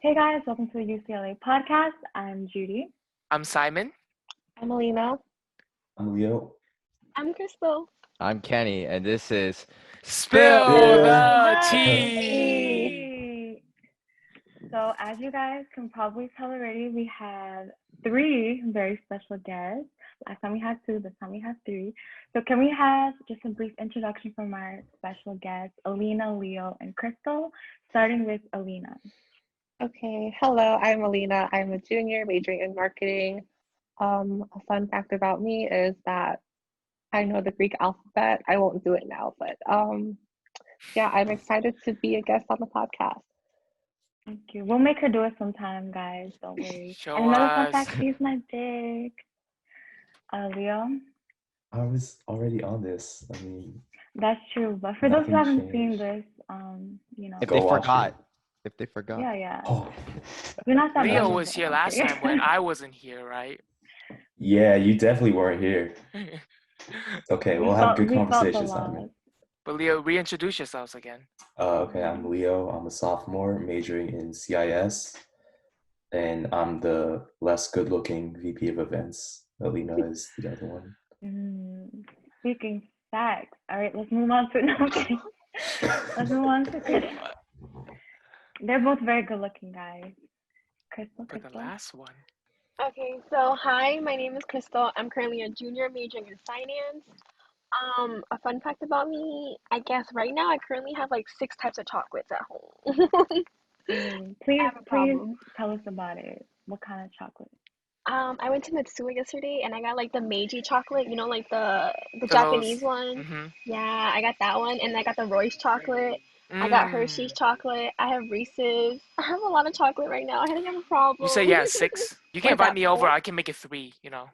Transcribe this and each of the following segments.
Hey guys, welcome to the UCLA podcast. I'm Judy. I'm Simon. I'm Alina. I'm Leo. I'm Krystal. I'm Kenny, and this is Spill the the tea. So as you guys can probably tell already, we have three very special guests. Last time we had two, this time we have three. So can we have just a brief introduction from our special guests, Alina, Leo, and Krystal, starting with Alina. Okay, hello, I'm Alina. I'm a junior majoring in marketing. A fun fact about me is that I know the Greek alphabet. I won't do it now, but yeah, I'm excited to be a guest on the podcast. Thank you. We'll make her do it sometime, guys. Don't worry. Show And another fun us. fact, she's my dick. Leo. I was already on this. I mean, That's true. But for those who haven't Nothing seen changed. this, if Go they watch forgot. it. If they forgot. yeah. Oh, We're not that Leo memorable, was here last okay? time when I wasn't here, right? yeah, you definitely weren't here. Okay, we'll have good we felt the conversations, loss. Simon. But Leo, reintroduce yourselves again. Okay, I'm Leo. I'm a sophomore majoring in CIS, and I'm the less good-looking VP of events. Alina is the other one. Speaking facts. All right, let's move on to let's move on to Krystal. They're both very good looking guys. But the Krystal. last one. Okay, so hi, my name is Krystal. I'm currently a junior majoring in finance. A fun fact about me, I guess right now I currently have like 6 types of chocolates at home. Please have a problem. tell us about it. What kind of chocolate? I went to Mitsuya yesterday and I got like the Meiji chocolate, you know, like the The Japanese most- one. Mhm. Yeah, I got that one, and I got the Royce chocolate. I got Hershey's chocolate. I have Reese's. I have a lot of chocolate right now. I think I have a problem. You say yeah, 6. You can What's invite that, me over. 4? I can make it 3. You know.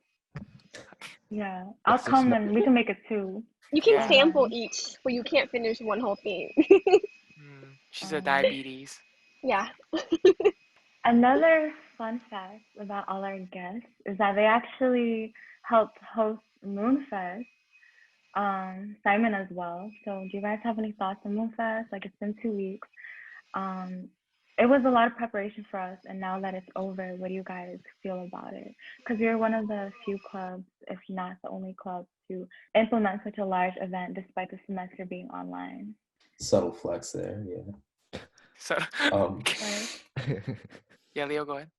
Yeah, I'll That's come just and we can make it 2. You can Yeah. sample each, but you can't finish one whole thing. She's a diabetes. Yeah. Another fun fact about all our guests is that they actually helped host Moonfest. Simon as well. So do you guys have any thoughts on Moonfest? Like, it's been 2 weeks. It was a lot of preparation for us, and now that it's over, what do you guys feel about it? Because you're one of the few clubs, if not the only club, to implement such a large event despite the semester being online. Subtle flex there, yeah. So. Right? Yeah, Leo, go ahead.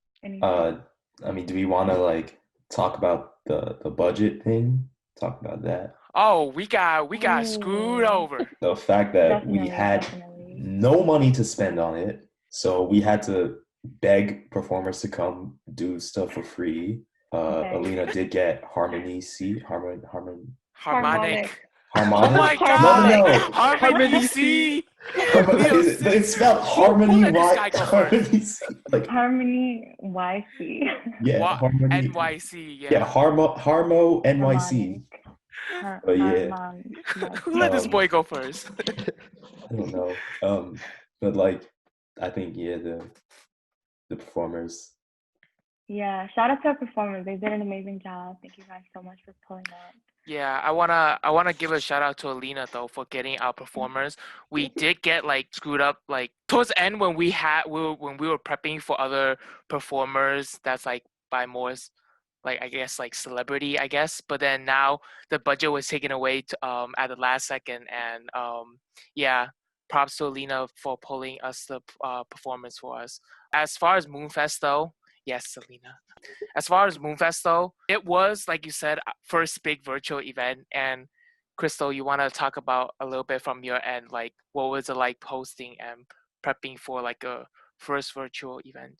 I mean, do we want to like talk about the budget thing? Talk about that. Oh, we got screwed over. The fact that Definitely, we had definitely. no money to spend on it, so we had to beg performers to come do stuff for free. Okay. Alina did get harmonic. Harmonic. Oh my Harmonic. god! No. Harmony C. It's spelled harmony. Let this guy go first. Harmony C. Like Harmony YC. yeah, harmony. NYC. Yeah. Yeah, Harmo NYC. But yeah. Who let this boy go first? I don't know. But like, I think yeah, the performers. Yeah, shout out to our performers. They did an amazing job. Thank you guys so much for pulling up. Yeah, I wanna give a shout out to Alina though for getting our performers. We did get like screwed up like towards the end when we were prepping for other performers. That's like by more like I guess like celebrity I guess. But then now the budget was taken away at the last second, and yeah, props to Alina for pulling us the performance for us. As far as Moonfest though. Yes, Selena. As far as Moonfest though, it was like you said, first big virtual event. And Krystal, you want to talk about a little bit from your end, like what was it like hosting and prepping for like a first virtual event?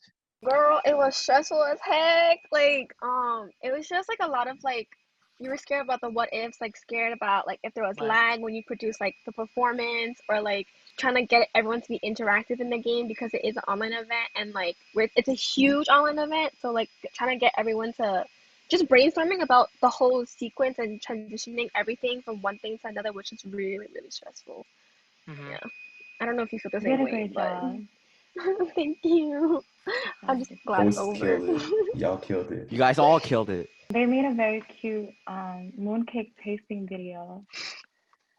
Girl, it was stressful as heck. Like, it was just like a lot of like, you were scared about the what ifs, like scared about like if there was Right. lag when you produce like the performance, or like trying to get everyone to be interactive in the game because it is an online event, and like it's a huge online event, so like trying to get everyone to just brainstorming about the whole sequence and transitioning everything from one thing to another, which is really, really stressful. Mm-hmm. Yeah. I don't know if you feel the You same did a way, great but job. thank you. I'm just glad it's Both over. killed it. Y'all killed it. You guys all killed it. They made a very cute mooncake tasting video.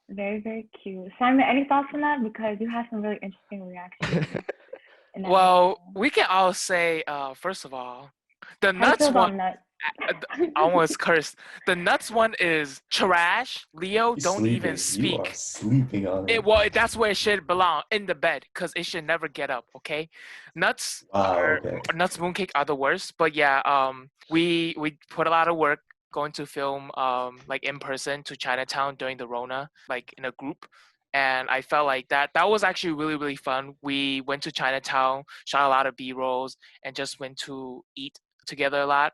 Very, very cute. Simon, any thoughts on that? Because you had some really interesting reactions. Well, we can all say, first of all, the How do you nuts feel about one. nuts? I almost cursed. The nuts one is trash. Leo, You're don't even sleeping. You are speak. sleeping on it. Well, that's where it should belong, in the bed, because it should never get up. Okay, nuts Wow. are Okay. nuts mooncake are the worst. But yeah, we put a lot of work going to film like in person to Chinatown during the Rona, like in a group. And I felt like that was actually really, really fun. We went to Chinatown, shot a lot of B-rolls, and just went to eat together a lot.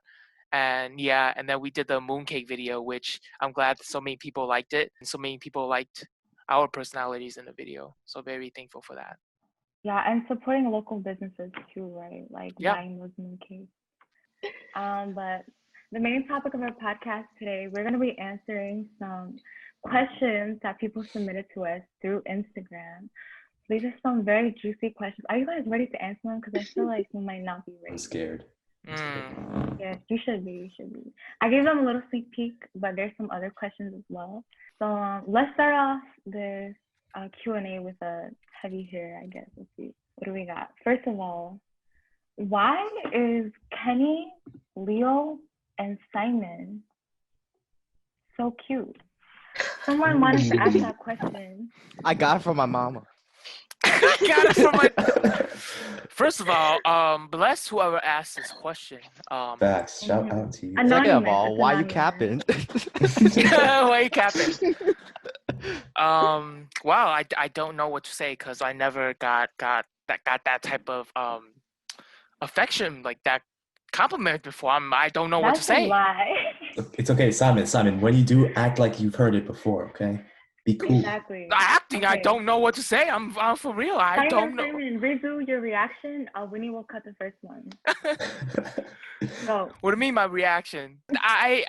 And yeah, and then we did the mooncake video, which I'm glad so many people liked it, and so many people liked our personalities in the video. So very thankful for that. Yeah, and supporting local businesses too, right? Like Yeah. buying those mooncakes. But the main topic of our podcast today, we're going to be answering some questions that people submitted to us through Instagram. These are some very juicy questions. Are you guys ready to answer them? Because I feel like you might not be ready. I'm scared. Yes, you should be. You should be. I gave them a little sneak peek, but there's some other questions as well. So let's start off this Q&A with a heavy hitter, I guess. Let's see. What do we got? First of all, why is Kenny, Leo, and Simon so cute? Someone wanted to ask that question. I got it from my mama. I got it from my. First of all, bless whoever asked this question. Facts. Shout out to you. Anonymous, Second of all, it's why you anonymous. capping? Why you capping? Wow, I don't know what to say because I never got that type of affection, like that compliment before. I don't know what to That's say. a lie. It's okay, Simon. Simon, when you do, act like you've heard it before. Okay. Be cool. Exactly. Acting, I Okay. don't know what to say. I'm for real. I don't know. Simon, redo your reaction. Winnie will cut the first one. Go. What do you mean my reaction? I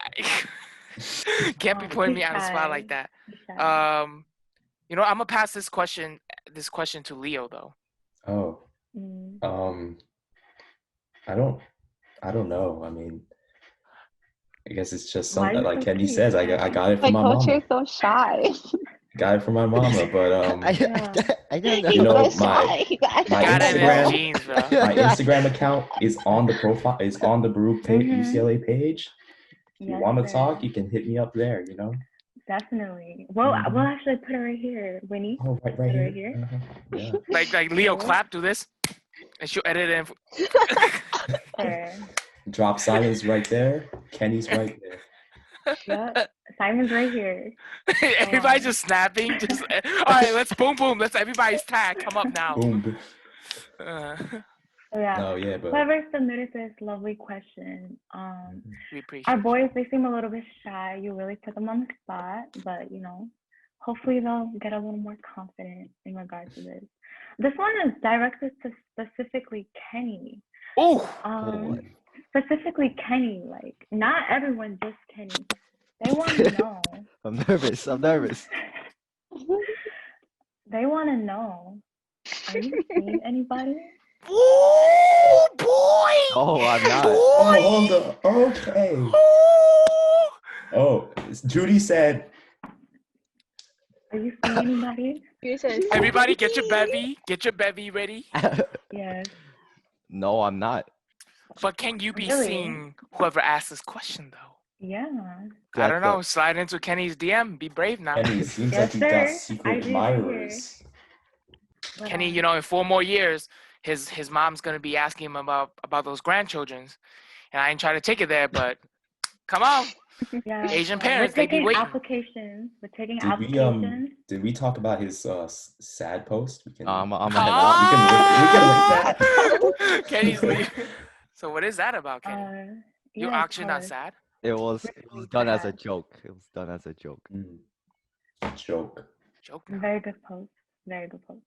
can't be putting me on the spot like that. You know, I'm gonna pass this question to Leo though. Oh. I don't know. I mean, I guess it's just Why something you like so Kenny cute, says. I Kenny? got it My from my coach mama. is so shy. Got it from my mama, but I don't know. He's You know, so shy. my Got it in his Instagram- jeans, bro. my Instagram account is on the profile. Is on the Baruch UCLA page. If you Yes, want to sir. talk, you can hit me up there. You know. Definitely. Well, Mhm. we'll actually put it right here, Winnie. Oh, right Put it here. right here. Yeah. Like Leo, Cool. clap, do this, and she'll edit it in. There. Drop Simon's right there. Kenny's right there. Yep. Simon's right here. Everybody's just snapping. Just all right. Let's boom. Let's everybody's tag. Come up now. Boom. So yeah. No, yeah, but Whoever submitted this lovely question, We appreciate our it. boys, they seem a little bit shy. You really put them on the spot, but you know, hopefully they'll get a little more confident in regards to this. This one is directed to specifically Kenny. Oh, Specifically Kenny, like not everyone, just Kenny. They want to know. I'm nervous. They want to know. Are you seeing anybody? oh boy. Oh, I'm not. oh, hold on. Okay. Oh, Judy said. Are you seeing anybody? Everybody, get your bevy ready. Yes. No, I'm not. But can you be Really? seeing whoever asked this question though? Yeah. I don't know. Slide into Kenny's DM. Be brave now. Kenny, seems Yes, like you got sir. secret I did admirers. But, Kenny, you know, in 4 more years, his mom's gonna be asking him about those grandchildren, and I ain't trying to take it there, but come on, yeah. Asian so parents, we're they be taking waiting. applications. We're taking Did we applications. did we talk about his sad post? We can. I'm we a can link that. Kenny's leaving. So what is that about, Kenny? You yeah, auction on pause. sad? It was done as a joke. Joke. Joke now. Very good post. Very good post.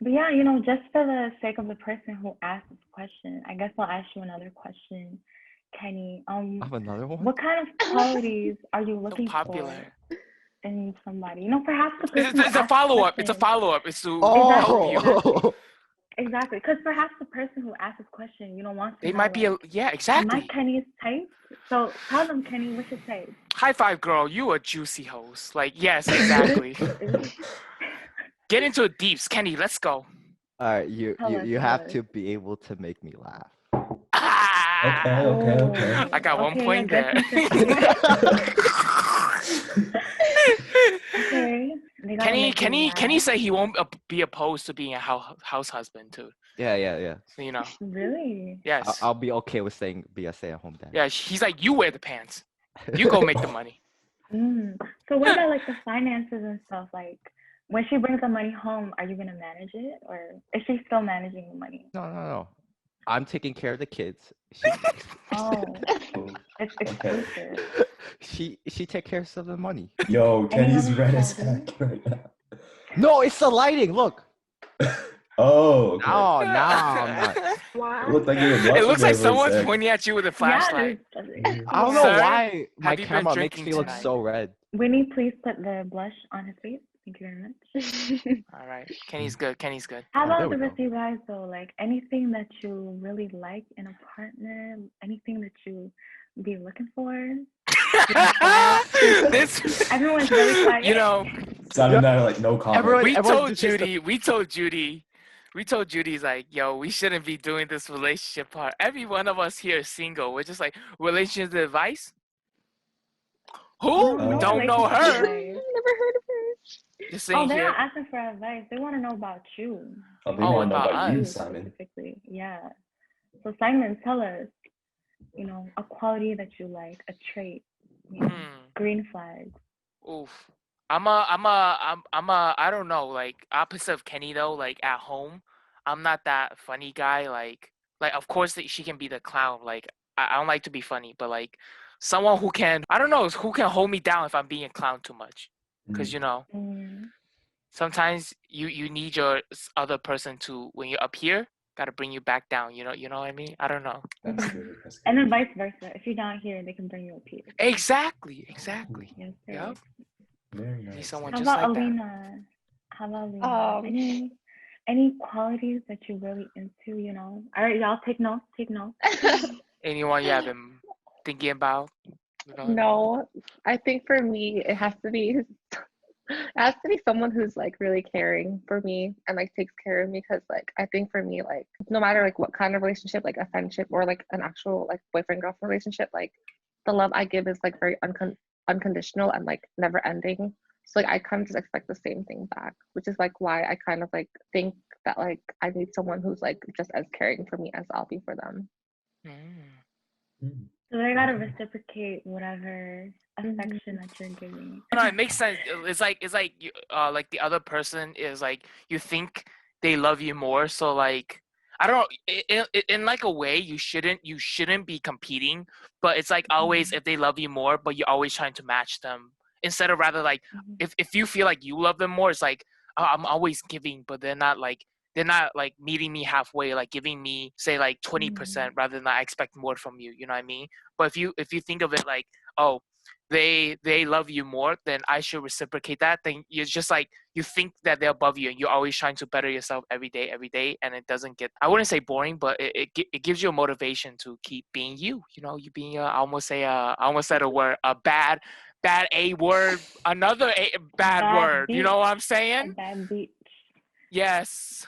But yeah, you know, just for the sake of the person who asked this question, I guess I'll ask you another question, Kenny. I have another one. What kind of qualities are you So looking popular. for in somebody? You know, perhaps the person It's a follow-up. It's a follow-up. It's to Oh. Exactly, because perhaps the person who asked this question, you know, wants to They know, might be like, yeah, am I exactly. Kenny's type? So tell them, Kenny, what's your type? High five, girl. You a juicy host. Like, yes, exactly. Get into it deeps, Kenny. Let's go. All right, you Tell you us, you tell have us. to be able to make me laugh. Ah! Okay. I got 1 Okay, point I guess there. Okay, they gotta make you Can he laugh. say he won't be opposed to being a house husband too? Yeah. So, you know, Really? yes, I'll be okay with saying be a stay-at-home dad. yeah. He's like, you wear the pants, you go make the money. So what about like the finances and stuff? Like when she brings the money home, are you gonna manage it, or is she still managing the money? No. I'm taking care of the kids. She Oh, Oh, it's okay. exclusive. she take care of the money. Yo, Any Kenny's other red as qualities? heck right now. No, it's the lighting. Look. Oh, okay. No, I'm not. It Wow. looked like you were It blushing looks there like for a someone's sec. pointing at you with a Yes. flashlight. I don't know Sir, why my have you been camera makes drinking me look tonight? so red. Winnie, please put the blush on his face. Thank you very much. All right, Kenny's good. Kenny's good. How Oh, there about we the go. rest of you guys though? Like anything that you really like in a partner? Anything that you be looking for? This, Everyone's really quiet. you know, Simon Yeah. and I are like, no comment. Everyone- we everyone told just Judy's like, yo, we shouldn't be doing this relationship part. Every one of us here is single. We're just like, relationship advice? Who? No Don't know relationship her. advice. Never heard of her. Just Oh, saying they're here. not asking for advice. They want to know about you. Oh, they Oh, want to know about about you, us. Simon. Specifically. Yeah. So Simon, tell us, a quality that you like, a trait, green flags. Oof. I don't know, like opposite of Kenny though, like at home, I'm not that funny guy. Like of course she can be the clown. Like I don't like to be funny, but like someone who can, I don't know, who can hold me down if I'm being a clown too much. Because sometimes you need your other person to, when you're up here, gotta bring you back down. You know what I mean? I don't know. That's good. That's good. And then vice versa. If you're down here, they can bring you up here. Exactly. Yes, sir. Yep. Very Need nice. someone How just about like that. Alina? How about Alina? Any qualities that you're really into, All right, y'all take notes. Anyone you have been thinking about? No, I think for me it has to be someone who's like really caring for me and like takes care of me, because like I think for me, like no matter like what kind of relationship, like a friendship or like an actual like boyfriend girlfriend relationship, like the love I give is like very unconditional and like never ending. So like I kind of just expect the same thing back, which is like why I kind of like think that like I need someone who's like just as caring for me as I'll be for them. So they gotta reciprocate whatever affection that you're giving. No, it makes sense. It's like you, like the other person is like, you think they love you more, so like I don't know, in like a way you shouldn't be competing, but it's like always if they love you more, but you're always trying to match them, instead of rather like if you feel like you love them more, it's like, oh, I'm always giving, but they're not like meeting me halfway, like giving me say like 20% rather than I expect more from you. You know what I mean? But if you think of it like, oh, they love you more, then I should reciprocate that. Then you're just like, you think that they're above you, and you're always trying to better yourself every day, and it doesn't get, I wouldn't say boring, but it gives you a motivation to keep being you. You being I almost said a word, a bad A word, another bad word. Beat. You know what I'm A saying? bad beat. Yes.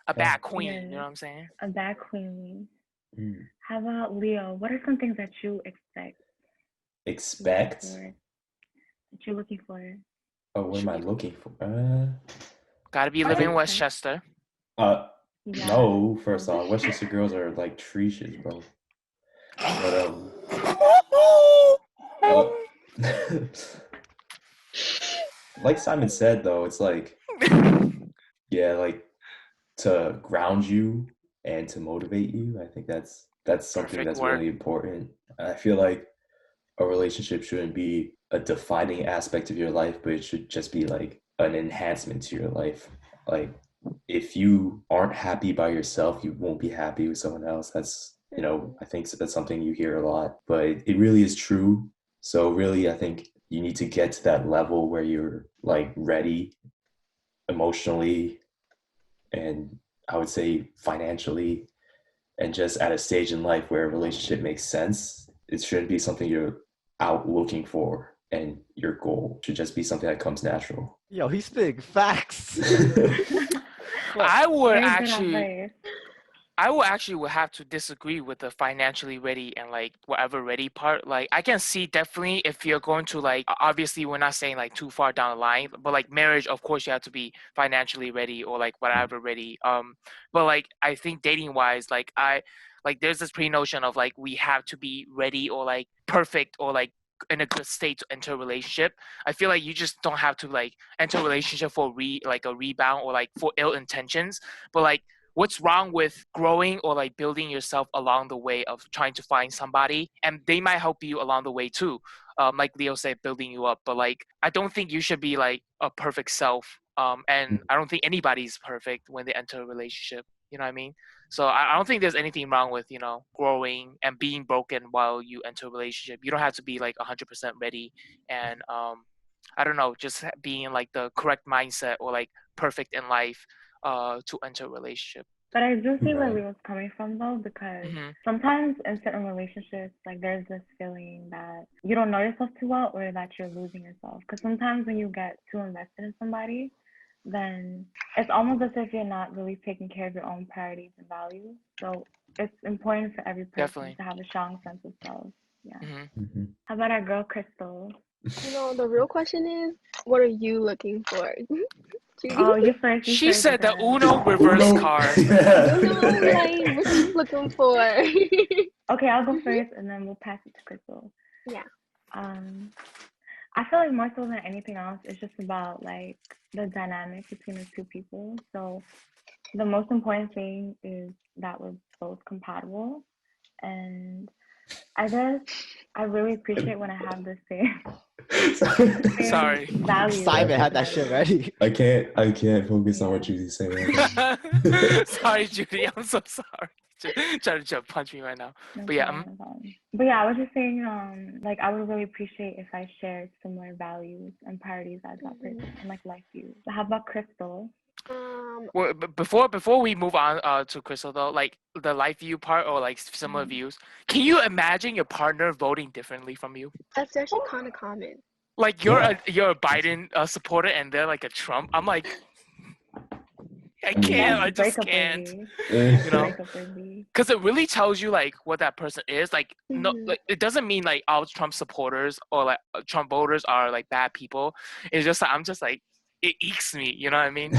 A bad queen, Yes. you know what I'm saying? A bad queen. How about Leo? What are some things that you expect? That you're looking for? Oh, what am I looking for? Gotta be living in Westchester. No, first off, Westchester girls are like treacherous, bro. But like Simon said though, it's like, yeah, like to ground you and to motivate you. I think that's something that's really important. I feel like a relationship shouldn't be a defining aspect of your life, but it should just be like an enhancement to your life. Like if you aren't happy by yourself, you won't be happy with someone else. That's, I think that's something you hear a lot, but it really is true. So really, I think you need to get to that level where you're like ready emotionally, and I would say financially, and just at a stage in life where a relationship makes sense. It shouldn't be something you're out looking for, and your goal should just be something that comes natural. Yo, he's spitting facts. I would Very good actually advice. would have to disagree with the financially ready and like whatever ready part. Like I can see definitely if you're going to like obviously we're not saying like too far down the line, but like marriage, of course you have to be financially ready or like whatever ready. But like I think dating wise, like there's this pre-notion of like we have to be ready or like perfect or like in a good state to enter a relationship. I feel like you just don't have to like enter a relationship for like a rebound or like for ill intentions, but like what's wrong with growing or like building yourself along the way of trying to find somebody, and they might help you along the way too, like Leo said, building you up. But like I don't think you should be like a perfect self, and I don't think anybody's perfect when they enter a relationship, you know what I mean? So I don't think there's anything wrong with, you know, growing and being broken while you enter a relationship. You don't have to be like 100% ready, and I don't know, just being in like the correct mindset or like perfect in life to enter a relationship. But I do see where Right. Leo's coming from though, because Hmm. sometimes in certain relationships, like there's this feeling that you don't know yourself too well or that you're losing yourself. Because sometimes when you get too invested in somebody, then it's almost as if you're not really taking care of your own priorities and values. So it's important for every person Definitely. to have a strong sense of self. Yeah. Hmm. Mhm. How about our girl Krystal? You know, the real question is, what are you looking for? Judy? Oh, you first. You She first. said the Good. Uno reverse Uno. card. You know, like, what you looking for? Okay, I'll go first, and then we'll pass it to Krystal. Yeah. I feel like more so than anything else, it's just about like the dynamic between the two people. So the most important thing is that we're both compatible, and I guess I really appreciate when I have the same Sorry. values. Simon had that shit ready. I can't focus on what Yeah. Judy's saying. Sorry, Judy. I'm so sorry. Trying to punch me right now. No But yeah, problem, no problem. But yeah, I was just saying, like I would really appreciate if I shared similar values and priorities as that person and like life views. How about Krystal? well, before we move on to Krystal though, like the life view part or like similar views, can you imagine your partner voting differently from you? That's actually kind of common. Like you're a Biden supporter and they're like a Trump. I'm like, I can't. I That's just breakup can't. worthy. You know, Breakup worthy. because it really tells you like what that person is. Like no, Mhm. like it doesn't mean like all Trump supporters or like Trump voters are like bad people. It's just I'm just like it eeks me. You know what I mean?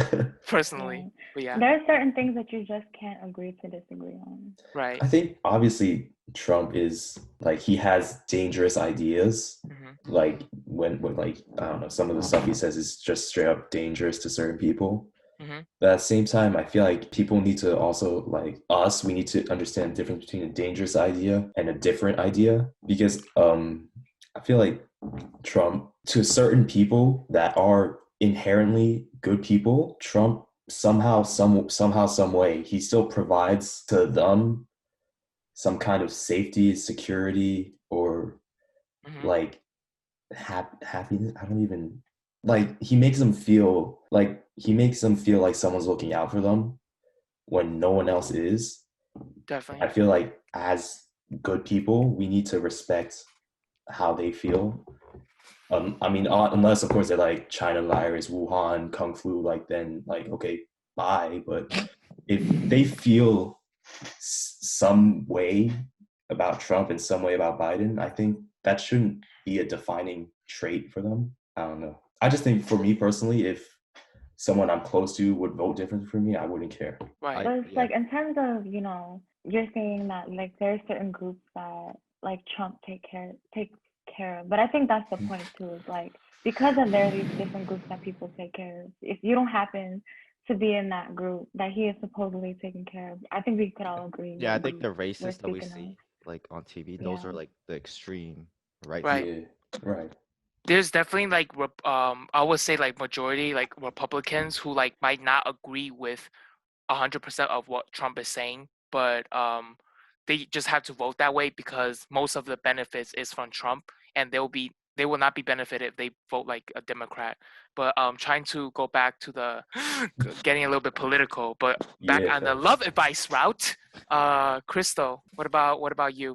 Personally. Yeah. But yeah, There are certain things that you just can't agree to disagree on. right. I think obviously Trump is like he has dangerous ideas. Hmm. Like when like I don't know, some of the stuff he says is just straight up dangerous to certain people. Hmm. But at the same time, I feel like people need to also like us. We need to understand the difference between a dangerous idea and a different idea because I feel like Trump to certain people that are inherently good people, Trump somehow some way he still provides to them some kind of safety, security, or Hmm. like happiness. I don't even like he makes them feel like someone's looking out for them when no one else is. Definitely. I feel like as good people, we need to respect how they feel. I mean, unless of course they're like China virus, Wuhan, Kung Flu, like then like okay, bye. But if they feel some way about Trump and some way about Biden, I think that shouldn't be a defining trait for them. I don't know. I just think for me personally, if someone I'm close to would vote different for me, I wouldn't care. Right. But it's Yeah. like in terms of, you're saying that like there are certain groups that like Trump takes care of. But I think that's the point too, is like because of there are these different groups that people take care of. If you don't happen to be in that group that he is supposedly taking care of, I think we could all agree. Yeah, I what think the group we're races that we speaking see of. like on TV, those Yeah. are like the extreme right Right. Yeah, right. There's definitely like I would say like majority like Republicans who like might not agree with 100% of what Trump is saying, but they just have to vote that way because most of the benefits is from Trump, and they will not be benefited if they vote like a Democrat. But trying to go back to the getting a little bit political, but back Yeah, on the facts. love advice route, Krystal, what about you?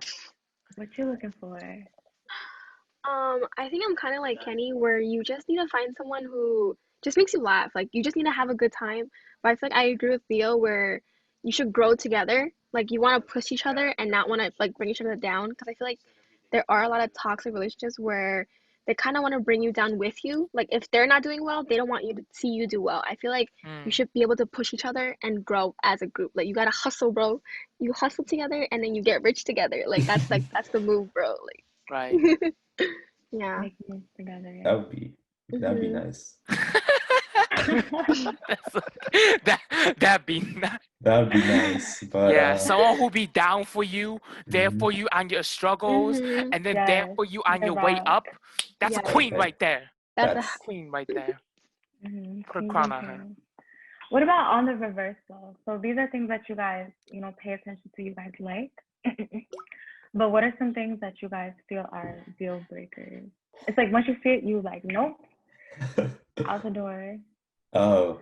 What you looking for? I think I'm kind of like Kenny, where you just need to find someone who just makes you laugh. Like you just need to have a good time, But I feel like I agree with Theo where you should grow together. Like you want to push each other and not want to like bring each other down. Because I feel like there are a lot of toxic relationships where they kind of want to bring you down with you. Like if they're not doing well, they don't want you to see you do well. I feel like you should be able to push each other and grow as a group. Like you gotta hustle, bro. You hustle together and then you get rich together. Like that's the move, bro. Like Right. yeah. Make moves together. That'd be Mhm. nice. That'd be nice. That'd be nice. But Yeah, someone who be down for you, there mhm. for you on your struggles, Mhm. and then there Yes, for you on your your way rock. up. That's a Yes. queen Okay. right there. That's a That's Queen right there. Put a Queens crown and on her. kings. What about on the reverse though? So these are things that you guys, pay attention to, you guys like. But what are some things that you guys feel are deal breakers? It's like once you see it, you like, nope, out the door. oh.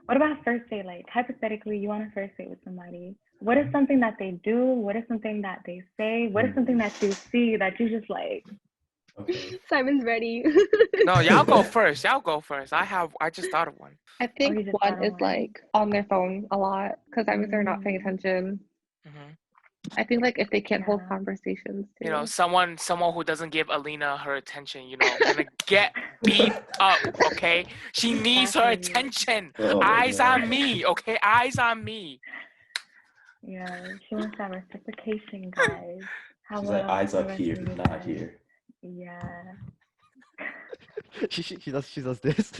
What about first date? Like hypothetically, you want a first date with somebody. What is something that they do? What is something that they say? What is something that you see that you just like? Okay. Simon's ready. No, y'all go first. Y'all go first. I just thought of one. I you think just thought one of is one. like on their phone a lot because that means they're not paying attention. I think like if they can't hold Yeah. conversations too. You know, someone who doesn't give Alina her attention, gonna get beat up, okay? She needs her Exactly. attention. Oh my Eyes God. on me, okay? Eyes on me. Yeah, she wants that reciprocation, guys. How She's like about eyes the up rest here, of you not guys? here. Yeah. she does this.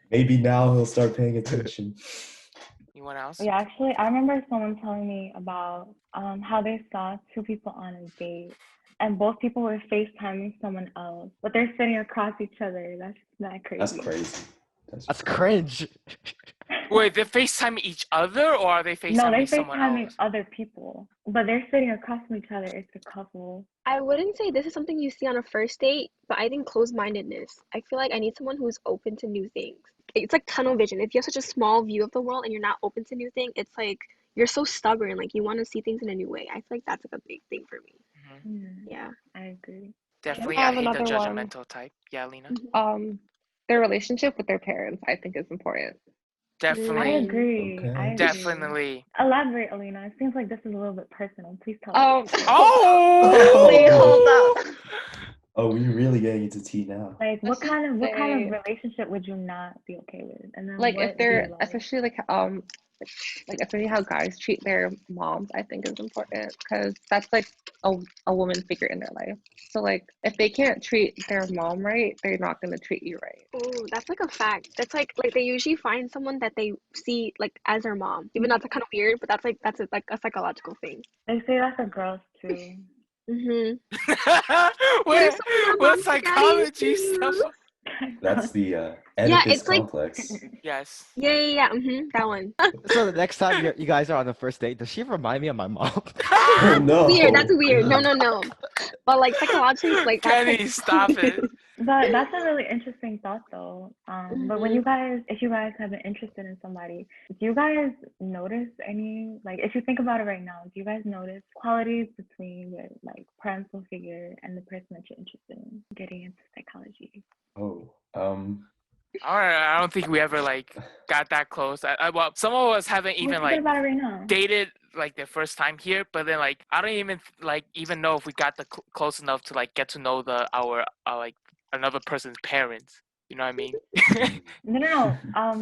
Maybe now he'll start paying attention. Anyone else? Yeah, actually, I remember someone telling me about how they saw two people on a date, and both people were FaceTiming someone else, but they're sitting across each other. That's not crazy. That's crazy. That's cringe. Wait, they FaceTime each other or are they FaceTiming No, they're someone FaceTiming else? other people, but they're sitting across from each other. It's a couple. I wouldn't say this is something you see on a first date, but I think closed-mindedness. I feel like I need someone who's open to new things. It's like tunnel vision. If you have such a small view of the world and you're not open to new things, it's like you're so stubborn. Like you want to see things in a new way. I feel like that's like a big thing for me. Yeah. I agree. Definitely, I I have hate the another one. judgmental type. Yeah, Alina. Their relationship with their parents I think is important. I Definitely. agree. Okay. I agree. Definitely. Elaborate, Alina. It seems like this is a little bit personal. Please tell us. Oh! Wait, hold up. Oh, we're really getting into tea now. Like what kind of say- relationship would you not be okay with? And then Like what if do you they're like? especially like especially how guys treat their moms I think is important because that's like a woman figure in their life. So like if they can't treat their mom right, they're not gonna treat you right. Oh, that's like a fact. That's like they usually find someone that they see like as their mom. Even though that's kind of weird, but that's like a psychological thing. They say that for girls too. Mhm. What, some of our what moms psychology daddies stuff? too. That's the Yeah, Oedipus it's like complex. Yes. yeah. That one. So the next time you guys are on the first date, does she remind me of my mom? Oh no. Weird. That's weird. No. But like psychologically, like that's Kenny, like stop it. But that's a really interesting thought though. But when if you guys have been interested in somebody, do you guys notice any, like if you think about it right now, do you guys notice qualities between your like parental figure and the person that you're interested in getting into psychology? Oh. I don't think we ever like got that close. Well, some of us haven't We're even thinking like about it right now. dated like their first time here, but then like I don't even know if we got close enough to like get to know our like another person's parents. You know what I mean? No.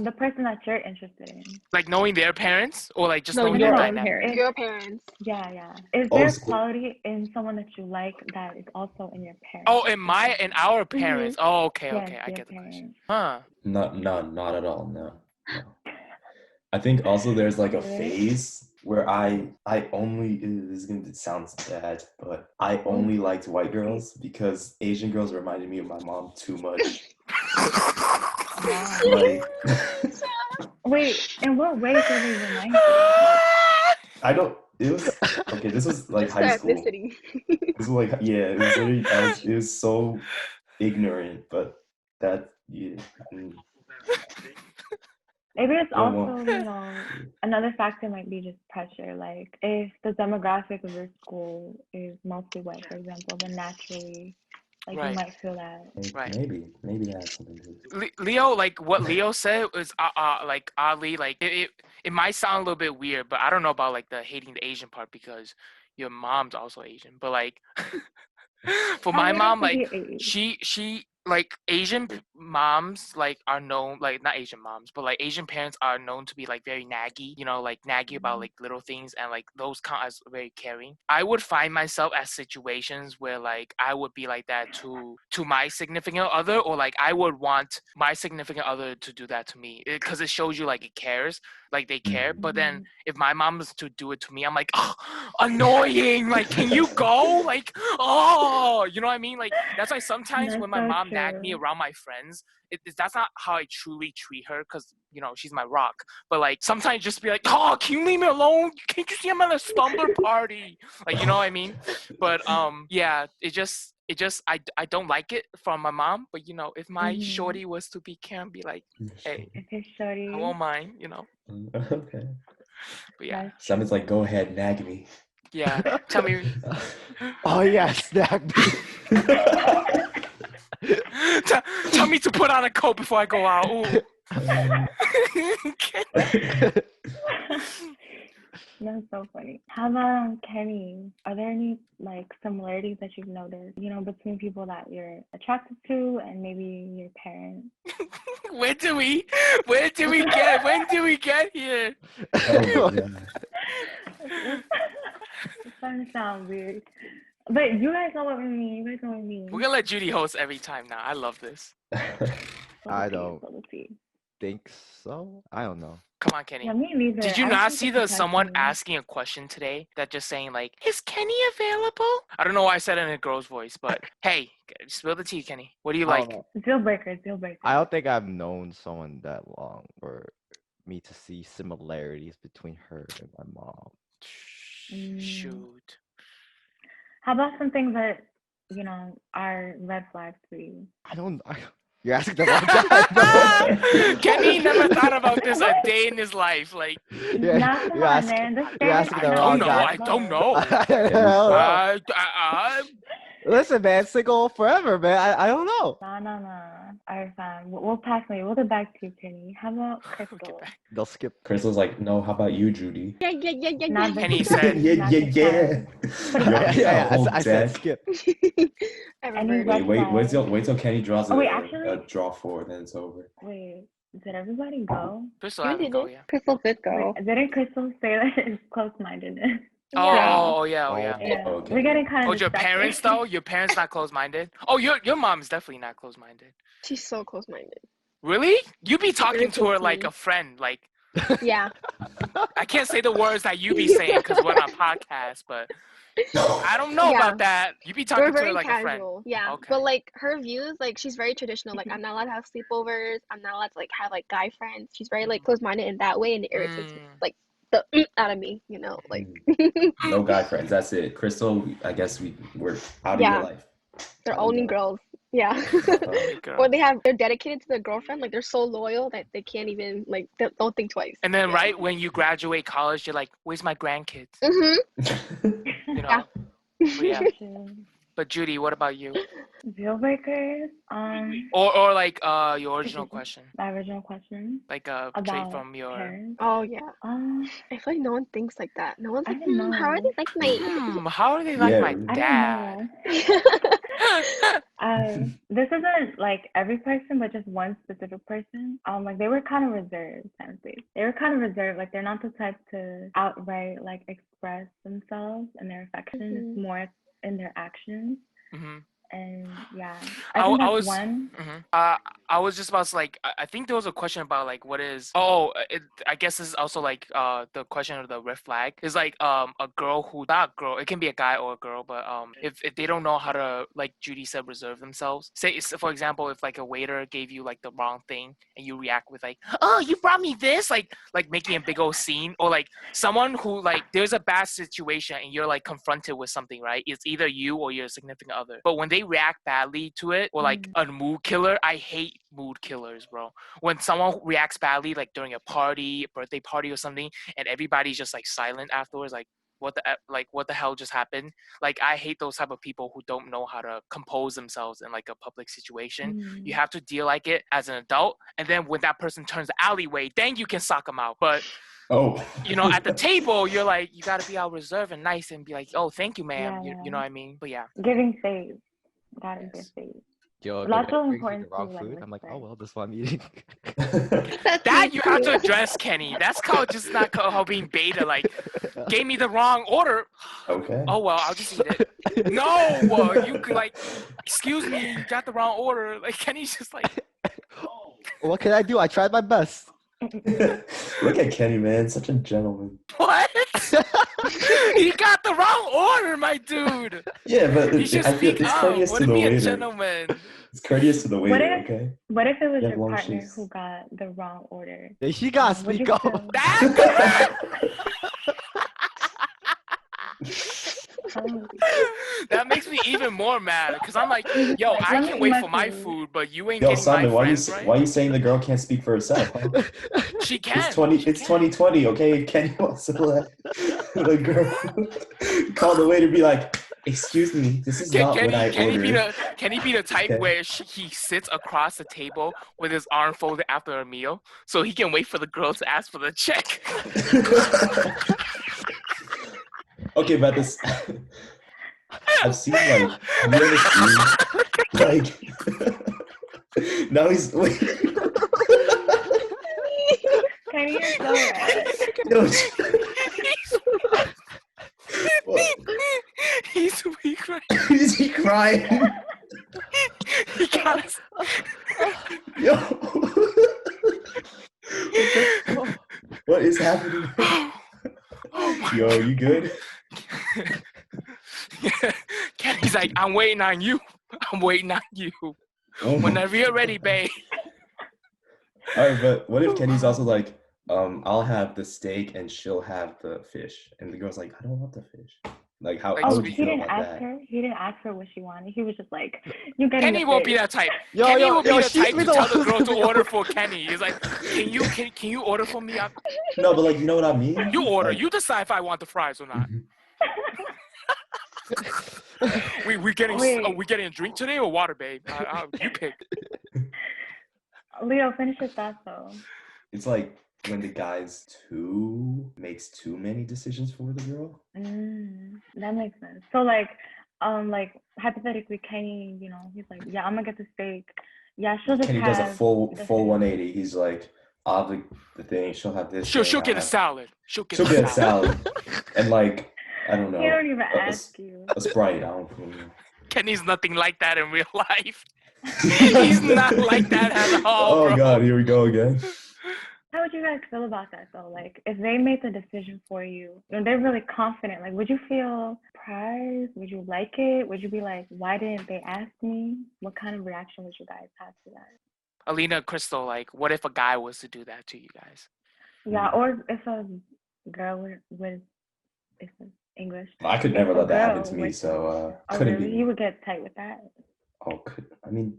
The person that you're interested in. Like knowing their parents or like just No, knowing your their own dynamic. parents. your parents. Yeah. Is Oh, there so- quality in someone that you like that is also in your parents? Oh, in our parents. Oh, okay, Yes, I your get the question. parents. Huh. Not at all. No. I think also there's like a phase where I only this is gonna sound bad, but I only liked white girls because Asian girls reminded me of my mom too much. Wow. Like Wait, in what way did they remind you? I don't. It was okay. This was like Just high the school. ethnicity. This was like it was literally it was so ignorant, but that yeah. Maybe it's Don't also, want- another factor might be just pressure. Like if the demographic of your school is mostly white, for example, then naturally, Like you Right. might feel that. Right. Maybe that has something to do with it. Leo, like what Leo said was like oddly like it might sound a little bit weird, but I don't know about like the hating the Asian part because your mom's also Asian. But like for my mom, like she like moms like are known, like not Asian moms, but like Asian parents are known to be like very naggy, you know, like naggy about like little things, and like those count as very caring. I would find myself at situations where like I would be like that to my significant other, or like I would want my significant other to do that to me, because it shows you like it cares, like they care. But then if my mom was to do it to me, I'm like, oh, annoying, like can you go, like, oh, you know what I mean? Like that's why sometimes That's when my so mom nagged me true. around my friends, that's not how I truly treat her, because you know she's my rock. But like sometimes just be like, oh, can you leave me alone? Can't you see I'm at a slumber party? Like, you know what I mean? But yeah, it just I don't like it from my mom. But you know, if my shorty was to be can be like, hey, If it's shorty. I won't mind, you know. Okay. But yeah, That's Simon's like, go ahead, nag me. yeah. Tell me. Oh yeah, snack me. Tell me to put on a coat before I go out. Ooh. That's so funny. How about Kenny? Are there any like similarities that you've noticed, you know, between people that you're attracted to and maybe your parents? When do we get here? Oh, yeah. It's starting to sound weird. But you guys know what we mean. You guys know what I mean. We're gonna let Judy host every time now. I love this. I don't think so. I don't know. Come on, Kenny. Yeah, me neither. Did you I don't not think see it's the attached someone to me. asking a question today that just saying like, is Kenny available? I don't know why I said it in a girl's voice, but hey, spill the tea, Kenny. What do you I like? don't know. Deal breaker, deal breaker. I don't think I've known someone that long for me to see similarities between her and my mom. Shoot. How about some things that, you know, are red flags for you? You're asking the wrong guy. Kenny never thought about this a day in his life. Like, Nah, come on, man. This you're guy asking the I wrong don't know. guy. I don't know. I don't know. Listen, man, single forever, man. I don't know. Nah. Alright, fine. We'll pass me. We'll get back to you, Kenny. How about Krystal? They'll skip. Crystal's like, no, how about you, Judy? Yeah. Not this Kenny time. said, yeah. Not this time. Put it back. I said skip. Any Wait, red flags? wait till Kenny draws Oh, wait, a actually? draw four, then it's over. Wait, did everybody go? Krystal, I haven't go yet. Krystal did go. Wait, didn't Krystal say that it's close-mindedness? Oh yeah. Yeah, Okay. we're getting kind of Oh, your parents though? Your parents not close-minded? Oh, your mom's definitely not close-minded. She's so close-minded. Really? You be talking to her irritates like me. a friend. Like, Yeah. I can't say the words that you be saying because we're on a podcast, but I don't know Yeah. about that. You be We're talking to very her like a friend. casual. Yeah. Okay. But like her views, like she's very traditional. Like I'm not allowed to have sleepovers. I'm not allowed to like have like guy friends. She's very like close-minded in that way, and it irritates me. Like the out of me, you know, like No guy friends. That's it. Crystal, I guess we're out of your life. they're only girls. Yeah. Or they're dedicated to their girlfriend. Like they're so loyal that they can't even like don't think twice. And then right when you graduate college, you're like, "Where's my grandkids?" You know. Yeah. But Judy, what about you? Deal breakers. Or like your original question. My original question. Like a trait from your parents. Oh yeah. I feel like no one thinks like that. No one's like, how are they like my how are they like my dad? This isn't like every person, but just one specific person. Like they were kind of reserved, honestly. They were kind of reserved. Like they're not the type to outright like express themselves and their affection. It's more in their actions. And yeah, I think that's one. I was just about to like, I think there was a question about like what is, I guess this is also like the question of the red flag is like a girl who, not a girl, it can be a guy or a girl, but if they don't know how to, like Judy said, reserve themselves. Say for example, if like a waiter gave you like the wrong thing and you react with like, oh, you brought me this, like making a big old scene, or like someone who like there's a bad situation and you're like confronted with something, right? It's either you or your significant other, but when they react badly to it, or like a mood killer, I hate mood killers, bro. When someone reacts badly, like during a party, a birthday party or something, and everybody's just like silent afterwards, like, what the hell just happened? Like, I hate those type of people who don't know how to compose themselves in like a public situation. You have to deal like it as an adult, and then when that person turns the alleyway, then you can sock them out. But at the table, you're like, you got to be all reserved and nice and be like, oh, thank you, ma'am. Yeah, You know what I mean? But yeah. Giving face. Gotta give face. Yo, But that's really brings me important the wrong to, like, food. I'm like, oh respect. well, this is what I'm eating. That you have to address, Kenny. That's called just not called being beta. Like, gave me the wrong order. Okay. Oh well, I'll just eat it. No, you could like, excuse me, you got the wrong order. Like, Kenny's just like, What can I do? I tried my best. Look at Kenny, man, such a gentleman. what? He got the wrong order, my dude. Yeah, but You should I feel speak it's up. courteous to Wouldn't the be a waiter. gentleman. It's courteous to the waiter, okay? What if it was You have your long partner shoes. who got the wrong order? Yeah, she got Would you speak up. feel- That makes me even more mad because I'm like, yo, Like, I let me can eat wait my for my food. food, but you ain't Yo, getting Simon, my friends, right? why are you saying the girl can't speak for herself? Huh? She can. It's 2020, okay? Kenny wants to let the girl call the waiter, be like, "Excuse me, this is not what I ordered." Can he be the type Okay. where he sits across the table with his arm folded after a meal so he can wait for the girl to ask for the check? Okay, but this, I've seen like, have you ever seen like, now he's wait. Kenny, you're so red. No, what? He's weak, right? Is he crying? He got us. Yo, what is happening? Yo, you good? Kenny's like, I'm waiting on you. I'm waiting on you. Oh my Whenever you're ready, babe. All right, but what if Kenny's also like, I'll have the steak and she'll have the fish, and the girl's like, I don't want the fish. Like, how Oh, would you He feel didn't about ask that? her. He didn't ask her what she wanted. He was just like, "You getting Kenny the won't be fish." that type. Yo, Kenny yo, will be yo, the she's type be to the tell one the who's girl gonna to be order ordering. for Kenny. He's like, can you order for me? No, but like, you know what I mean? You order. Like, You decide if I want the fries or not. we getting Wait. getting a drink today or water, babe? You pick. Leo, finish your thoughts though. it's like when the guy's makes too many decisions for the girl. That makes sense. So like hypothetically, Kenny, he's like, yeah, I'm gonna get the steak. Yeah, she'll just Kenny have does a full the fish. 180. He's like, I'll have the thing. She'll have this. She'll thing, get a I'll have- salad. She'll get She'll a get a salad. salad, and like, I don't know. He don't even a- ask you. A Sprite. I don't know. Kenny's nothing like that in real life. He's not like that at all, Oh bro. God, here we go again. How would you guys feel about that though? Like, if they made the decision for you and they're really confident, like, would you feel surprised? Would you like it? Would you be like, why didn't they ask me? What kind of reaction would you guys have to that? Alina, Krystal, like, what if a guy was to do that to you guys? Yeah, or if a girl with it's English. I could If never a let that happen girl to me, with- so Oh, couldn't really? be. You would get tight with that. Oh, I mean,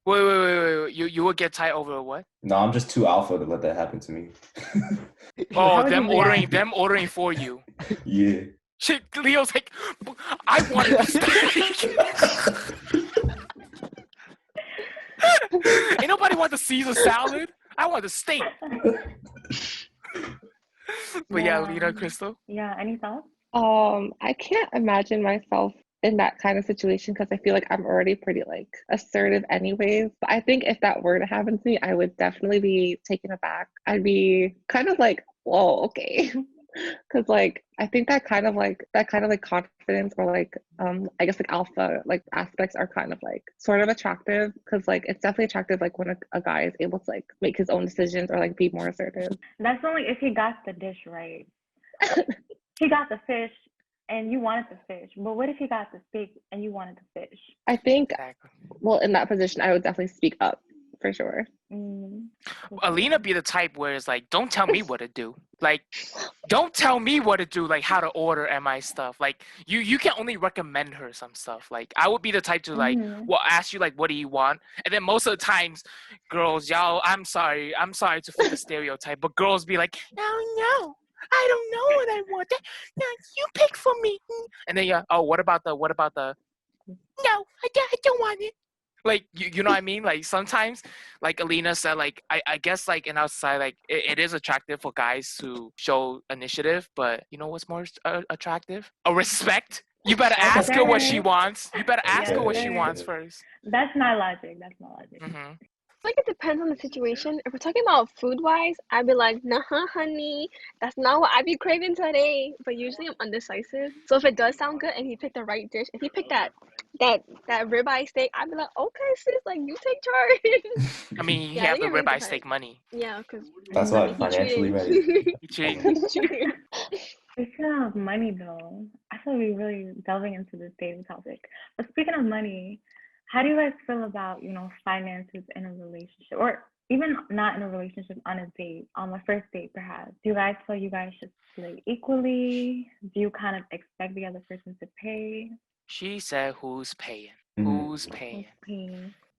Wait. You would get tight over what? no, I'm just too alpha to let that happen to me. Oh, would them you react? ordering for you. Yeah. Shit, Leo's like, I wanted the steak. Ain't nobody want the Caesar salad. I want the steak. But yeah, Alina, Krystal. Yeah, any thoughts? I can't imagine myself in that kind of situation because I feel like I'm already pretty like assertive anyways. But I think if that were to happen to me, I would definitely be taken aback. I'd be kind of like, whoa, okay. Because like I think that kind of like confidence or like I guess like alpha like aspects are kind of like sort of attractive because like it's definitely attractive like when a guy is able to like make his own decisions or like be more assertive. That's only if he got the dish right. He got the fish and you wanted the fish, but what if he got the steak and you wanted the fish? I think Exactly. well in that position I would definitely speak up for sure. Alina be the type where it's like, don't tell me what to do. Like, don't tell me what to do, like how to order and my stuff. Like, you can only recommend her some stuff. Like, I would be the type to like, well, ask you like, what do you want? And then most of the times, girls, y'all, I'm sorry to fit the stereotype, but girls be like, no, I don't know what I want. No, you pick for me. And then what about the no, I don't want it. Like you know what I mean? Like sometimes, like Alina said, like I guess like in our society, like it is attractive for guys to show initiative, but you know what's more attractive? A respect. You better ask her what she wants. You better ask her what she wants first. That's not logic. Mm-hmm. Like it depends on the situation. If we're talking about food wise, I'd be like, nah, honey, that's not what I be craving today. But usually I'm undecisive. So if it does sound good and he picked the right dish, if he picked that ribeye steak, I'd be like, okay, sis, like you take charge. I mean, you Yeah, I have think the it really ribeye steak depends. money. Yeah, because That's I why mean, I'm financially ready. You cheat. He's cheating. Speaking of money, though, I feel we're really delving into this dating topic. But speaking of money, how do you guys feel about, finances in a relationship, or even not in a relationship, on a date, on a first date, perhaps? Do you guys feel you guys should split equally? Do you kind of expect the other person to pay? She said, "Who's paying? Mhm. Who's paying?"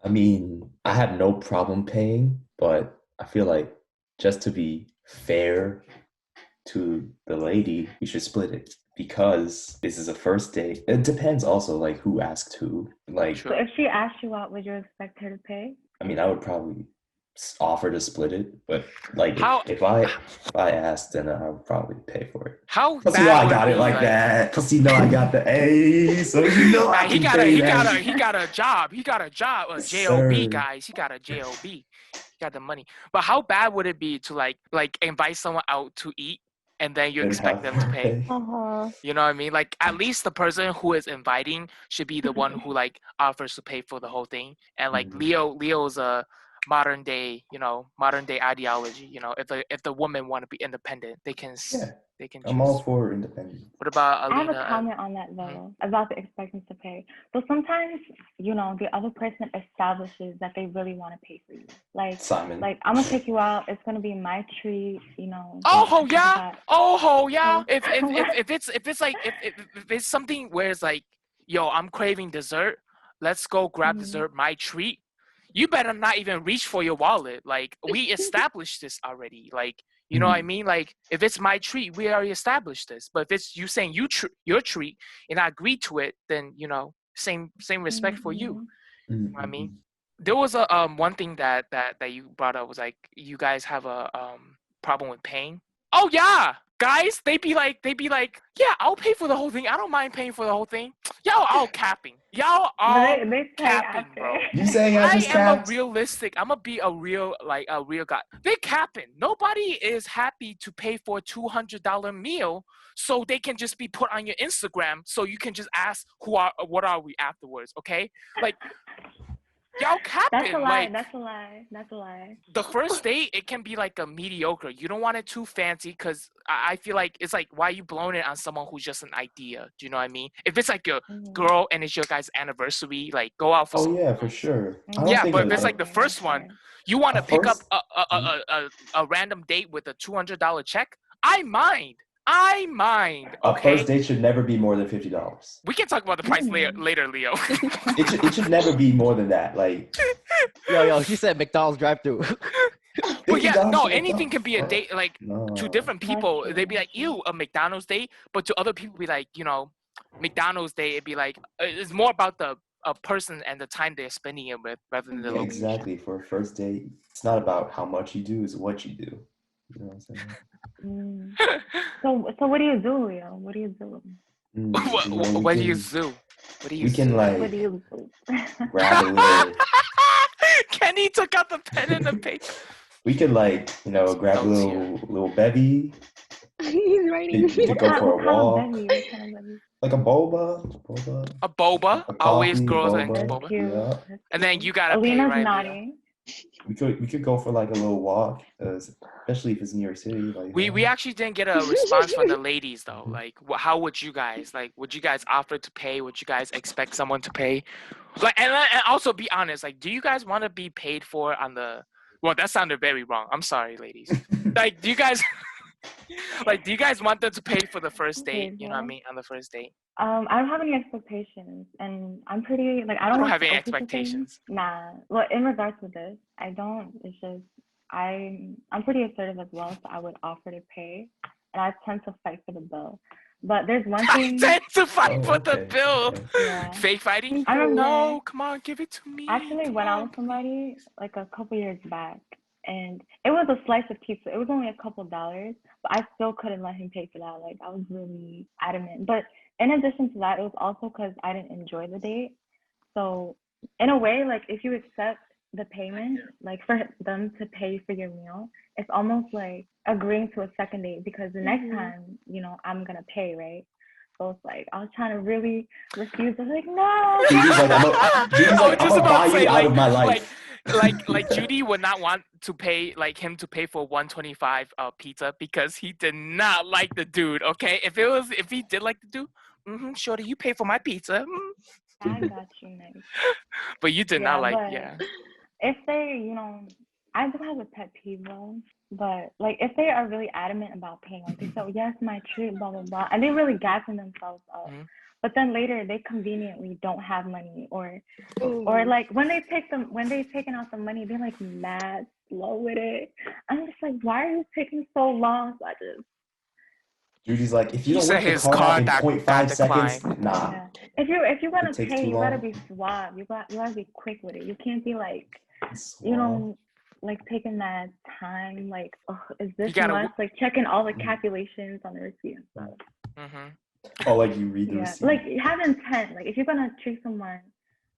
I mean, I have no problem paying, but I feel like just to be fair to the lady, we should split it because this is a first date. It depends also like who asked who. Like, So if she asked you out, would you expect her to pay? I mean, I would probably offer to split it, but like How- if I asked, then I would probably pay for it. How Plus, bad you know I would got be, it like that. Plus, you know I got the A, so you know I he can got pay he that. got a job. He got a job. A Yes, job, sir. guys. He got a job. He got the money. But how bad would it be to like invite someone out to eat and then you Then expect have them to her pay? Uh-huh. You know what I mean? Like at least the person who is inviting should be the one who like offers to pay for the whole thing. And like Mhm. Leo's a modern day ideology. You know, if the woman want to be independent, they can Yeah, choose. I'm all for independence. What about I have Alina? a comment on that though, about the expecting to pay. So sometimes, the other person establishes that they really want to pay for you. Like Simon. I'm gonna take you out. It's gonna be my treat. Oh yeah. Oh yeah. What? If it's something where it's like, yo, I'm craving dessert. Let's go grab dessert. My treat. You better not even reach for your wallet. Like we established this already. Like you know what I mean? Like if it's my treat, we already established this. But if it's you saying your treat and I agree to it, then same respect for you. You know what I mean? There was a one thing that you brought up was like you guys have a problem with paying. Oh yeah, guys, they be like, yeah, I'll pay for the whole thing. I don't mind paying for the whole thing. Y'all all capping. Y'all all They say capping, after. bro. You saying I just am a capped? realistic. I'm gonna be a real guy. They capping. Nobody is happy to pay for a $200 meal so they can just be put on your Instagram so you can just ask what are we afterwards, okay? Like y'all capping. That's a lie. Like, That's a lie. That's a lie. the first date, it can be like a mediocre. You don't want it too fancy because I feel like it's like, why are you blowing it on someone who's just an idea? Do you know what I mean? If it's like your girl and it's your guys' anniversary, like go out for Oh some. yeah, for sure. I don't Yeah, think but if it's like the first one, you want to pick up a random date with a $200 check, I mind. Okay? A first date should never be more than $50. We can talk about the price later, Leo. It should never be more than that. Like, Yo, she said McDonald's drive-through. But yeah, $50 no, for anything can be a McDonald's. date. Like No. to different people, they'd be like, "Ew, a McDonald's date," but to other people, be like, McDonald's date. It'd be like it's more about the a person and the time they're spending it with, rather than the Yeah, location. exactly. For a first date, it's not about how much you do; it's what you do. You know what I'm saying? So what do you do, Leo? What do you do? What do you do? We can like What do you do? grab a little. Kenny took out the pen and the paper. We could like grab a little bevy. He's writing. We could go for a walk. What kind of bevy? Like a boba. A boba. A Always coffee, girls are boba. into boba. Cute. Yeah. And then you gotta Alina's pay, right, nodding. We could go for like a little walk, especially if it's New York City. Like we actually didn't get a response from the ladies though. Like, how would you guys would you guys offer to pay? Would you guys expect someone to pay? Like, and also be honest. Like, do you guys want to be paid for on the? Well, that sounded very wrong. I'm sorry, ladies. Like, do you guys do you guys want them to pay for the first date? You know what I mean, on the first date. I don't have any expectations, and I'm pretty I don't like have any expectations. Nah. Well, in regards to this, I don't. It's just I'm pretty assertive as well, so I would offer to pay, and I tend to fight for the bill. But there's one I thing. tend to fight Oh, for the okay, bill. okay. Yeah. Fake fighting? I remember. No, come on, give it to me. Actually, Come when I on, was somebody like a couple years back, and it was a slice of pizza. It was only a couple dollars, but I still couldn't let him pay for that. Like I was really adamant. But in addition to that, it was also because I didn't enjoy the date. So in a way, like if you accept the payment, like for them to pay for your meal, it's almost like agreeing to a second date because the next time, you know, I'm gonna pay, right? So it's like I was trying to really refuse. I was like, no. Judy's like, I was I'm just gonna about buy to say, you out of my life. like Judy would not want to pay like him to pay for 125 pizza because he did not like the dude. Okay, if he did like the dude, shorty, you pay for my pizza. I got you, Nick. But you did Yeah, not like, but yeah. if they, you know, I do have a pet peeve though, but like if they are really adamant about paying, like they say, oh, yes, my treat, blah blah blah, and they really gassing themselves up, but then later they conveniently don't have money, or like when they taking out the money, they're like mad slow with it. I'm just like, why are you taking so long? So I just. Judy's like, if you He don't said work the his card out card in that 0.5 seconds, declined. nah. Yeah. If you're gonna takes pay, too you gotta long. be suave. You gotta be quick with it. You can't be like, Suave. you know, like taking that time. Like, oh, is this gotta much? Like checking all the calculations on the receipt and stuff. Oh, like you read the receipt. Like have intent. Like if you're gonna treat someone,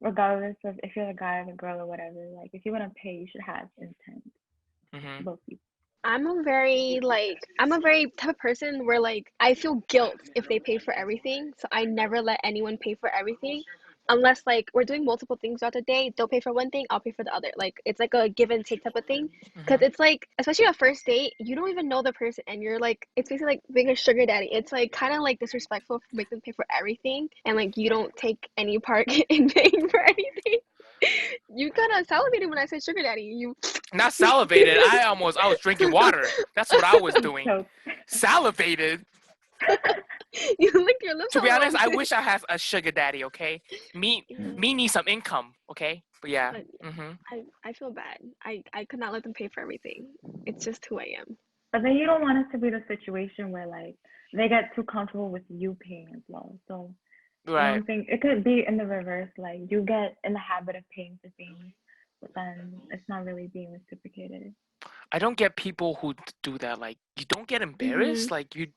regardless of if you're a guy or a girl or whatever, like if you're gonna pay, you should have intent. Both people. I'm a very type of person where like I feel guilt if they pay for everything, so I never let anyone pay for everything unless like we're doing multiple things throughout the day. They'll pay for one thing, I'll pay for the other. Like it's like a give and take type of thing, because it's like, especially a first date, you don't even know the person and you're like, it's basically like being a sugar daddy. It's like kind of like disrespectful to make them pay for everything and like you don't take any part in paying for anything. You kind of salivated when I said sugar daddy. You Not salivated. I was drinking water. That's what I was doing. Salivated. You licked your lips. To be honest, I wish I had a sugar daddy. Okay, me need some income. Okay, but yeah. I feel bad. I could not let them pay for everything. It's just who I am. But then you don't want it to be the situation where like they get too comfortable with you paying as well. So I don't think it could be in the reverse. Like you get in the habit of paying for things, but then it's not really being reciprocated. I don't get people who do that. Like you don't get embarrassed. Like you.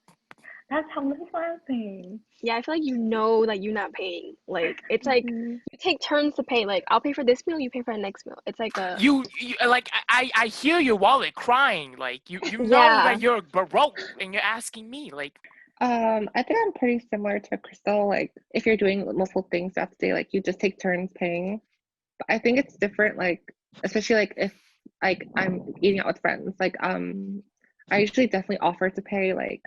That's what I'm saying. Yeah, I feel like you know that you're not paying. Like it's like you take turns to pay. Like I'll pay for this meal, you pay for the next meal. It's like a you like I hear your wallet crying. Like you know that you're broke and you're asking me like. I think I'm pretty similar to Krystal. Like if you're doing multiple things throughout the day, like you just take turns paying. But I think it's different. Like especially like if like I'm eating out with friends. Like I usually definitely offer to pay. Like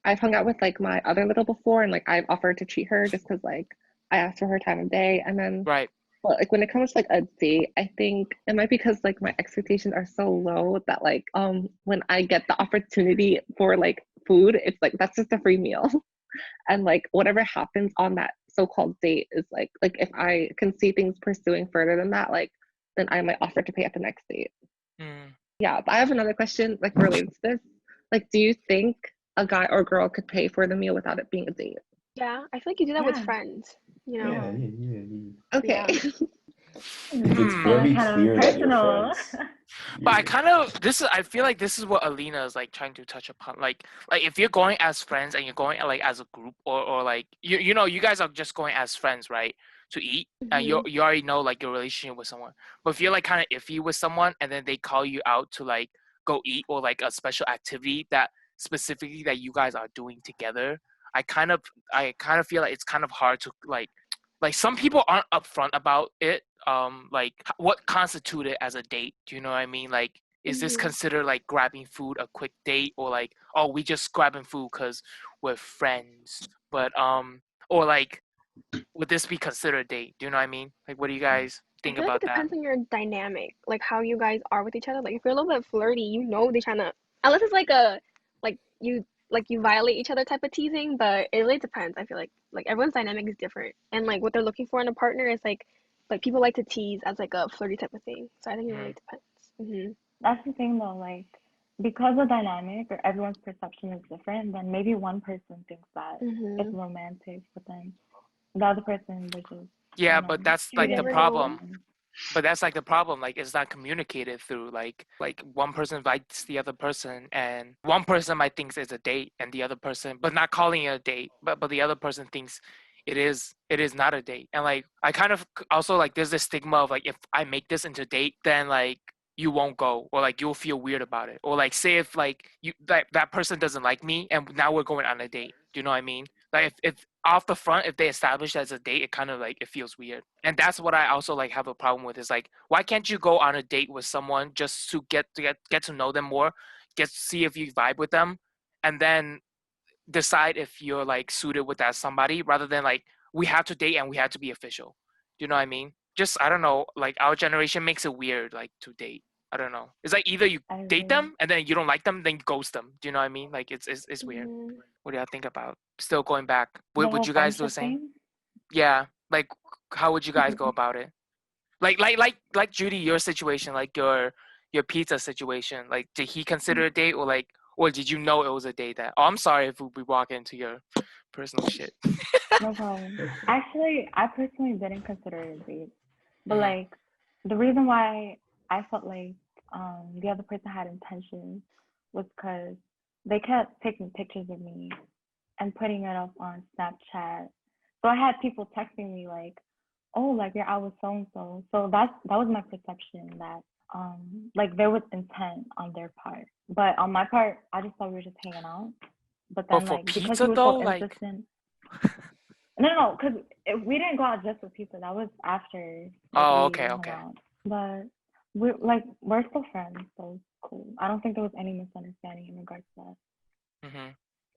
I've hung out with like my other little before, and like I've offered to treat her just because like I asked for her time of day, and then but like when it comes to like a date, I think it might be because like my expectations are so low that like when I get the opportunity for like food, it's like that's just a free meal. And like whatever happens on that so-called date is like if I can see things pursuing further than that, like then I might offer to pay at the next date. Yeah, but I have another question like related to this. Like, do you think a guy or girl could pay for the meal without it being a date? Yeah, I feel like you do that with friends. You know. Yeah. Okay. It's very clear that you're friends. But I feel like this is what Alina is like trying to touch upon. Like if you're going as friends and you're going like as a group or like you know you guys are just going as friends, right? To eat and you already know like your relationship with someone. But if you're like kind of iffy with someone and then they call you out to like go eat or like a special activity that specifically that you guys are doing together, I kind of feel like it's kind of hard to like some people aren't upfront about it. Like what constituted as a date? Do you know what I mean? Like, is this considered like grabbing food a quick date, or like, oh, we just grabbing food because we're friends? But or like, would this be considered a date? Do you know what I mean? Like, what do you guys think about that? It depends on your dynamic, like how you guys are with each other. Like if you're a little bit flirty, you know they're trying to, unless it's like a you violate each other type of teasing. But it really depends. I feel like everyone's dynamic is different, and like what they're looking for in a partner is like people like to tease as like a flirty type of thing. So I think it really depends. That's the thing though. Like because the dynamic or everyone's perception is different, then maybe one person thinks that it's Mm-hmm. romantic, but then the other person was just, Yeah, you know, but that's You like the treating never it as know. problem. fun. But that's like the problem. Like it's not communicated through like one person invites the other person, and one person might thinks it's a date, and the other person, but not calling it a date, but the other person thinks it is not a date. And like I kind of also like there's this stigma of like if I make this into a date, then like you won't go, or like you'll feel weird about it, or like say if like you that person doesn't like me and now we're going on a date. Do you know what I mean? Like if off the front, if they establish as a date, it kind of like it feels weird. And that's what I also like have a problem with is like why can't you go on a date with someone just to get to know them more, get to see if you vibe with them, and then decide if you're like suited with that somebody, rather than like we have to date and we have to be official. Do you know what I mean? Just I don't know, like our generation makes it weird like to date. I don't know. It's like either you I date agree. them and then you don't like them, then you ghost them. Do you know what I mean? Like it's weird. Mm-hmm. What do y'all think about? Still going back. The Would whole you guys do the friendship same? thing. Yeah. Like how would you guys go about it? Like Judy, your situation, like your pizza situation. Like did he consider a date, or did you know it was a date that? Oh, I'm sorry if we walk into your personal shit. No problem. Actually, I personally didn't consider it a date, but Mhm. like the reason why I felt like the other person had intentions was because they kept taking pictures of me and putting it up on Snapchat. So I had people texting me like, "Oh, like you're out with so and so." So that was my perception that like there was intent on their part, but on my part, I just thought we were just hanging out. But But then for like because he pizza was though, so like insistent. No, because we didn't go out just for pizza. That was after like oh we okay, hung okay. out. But we're still friends, so it's cool. I don't think there was any misunderstanding in regards to that. Hmm.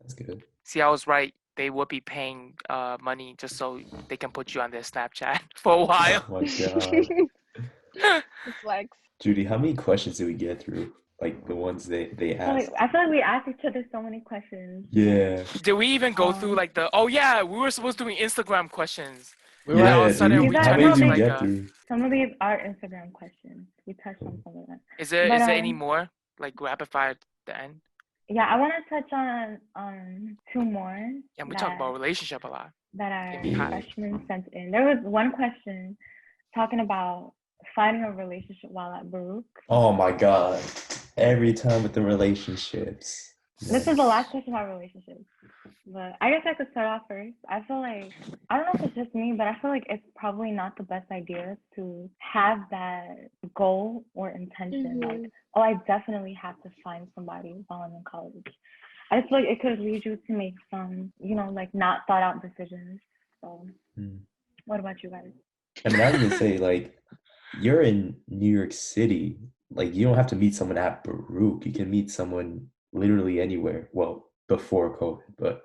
That's good. See, I was right. They would be paying money just so they can put you on their Snapchat for a while. Oh my God. The flex. Judy, how many questions did we get through? Like the ones they So like, asked? I feel like we asked each other so many questions. Yeah. Did we even go through Um, like the? Oh yeah, we were supposed to do Instagram questions. We And were then all of at a Yeah, sudden these we dude. How are turned many no into did we like they get a. through? some of these are Instagram questions. We touched on some of them. Is But there any more like rapid fire at the end? yeah, I want to touch on two more And we talk that about relationship a lot. our It'd be hot. Yeah. freshmen sent in. There was one question talking about finding a relationship while at Baruch. Oh my God. Every time with the relationships. This is the Like, last question about relationships. But I guess I could start off first. I feel like, I don't know if it's just me, but I feel like it's probably not the best idea to have that goal or intention. Like, Mm-hmm. oh, I definitely have to find somebody while I'm in college. I just feel like it could lead you to make some, like not thought out decisions. So, what about you guys? I mean, I was gonna say, like, you're in New York City. Like, you don't have to meet someone at Baruch. You can meet someone literally anywhere. Well, before COVID, but